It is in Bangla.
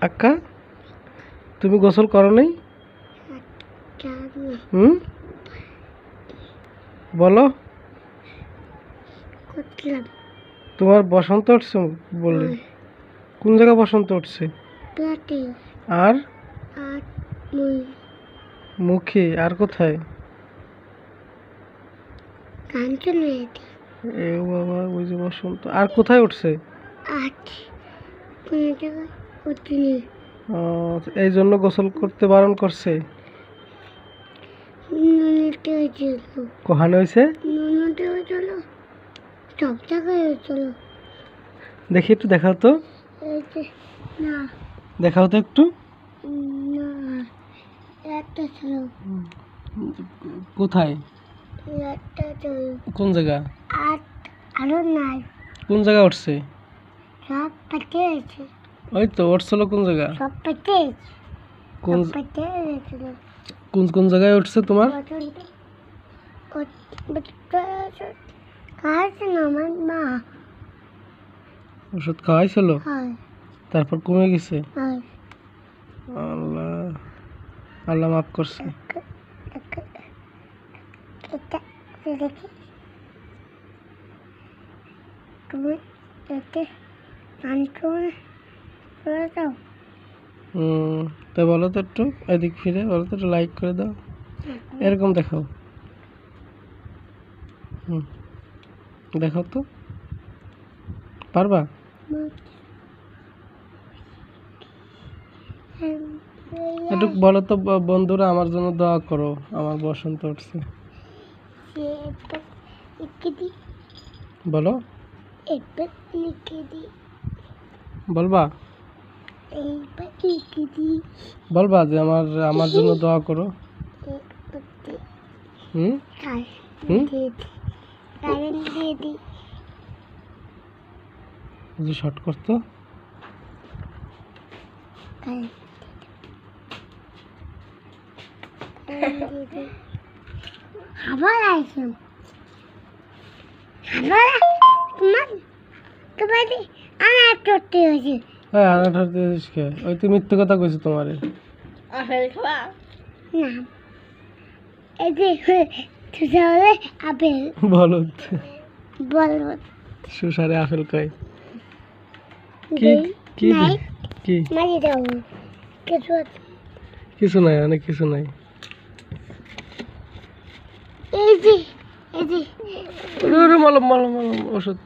আক্কা তুমি গোসল করো নাই? বলো তোমার বসন্ত উঠছে বললে? কোন জায়গা বসন্ত উঠছে? আর মুখে আর কোথায়? এ বাবা ওই যে বসন্ত আর কোথায় উঠছে? এই জন্য গোসল করতে বারণ করছে। কোহানে হয়েছে? দেখি একটু দেখাও তো, দেখাও তো একটু। কোথায়? কোন জায়গা? কোন জায়গা উঠছে? ওই তো উঠছিল কোন জায়গা? কোন কোন জায়গায় উঠছে তোমার? ওষুধ খাওয়াইছিল, তারপর কমে গেছে? আল্লাহ আল্লাহ মাফ করছে। তো বলো তো একটু এদিক ফিরে বলো তো, একটু লাইক করে দাও, এরকম দেখাও। দেখাও তো, পারবা? একটু বলো তো, বন্ধুরা আমার জন্য দোয়া করো, আমার বসন্ত উঠছে। বলো, বলবা বলবা যে আমার জন্য দোয়া করো। শর্ট করতো ওই তুই মিথ্যে কথা কইছো তোমারে। বলো সুসারে আপেল কয় কি কি কি? কিছু নাই, অনেক কিছু নাই। মলম মলম মলম ওষুধ।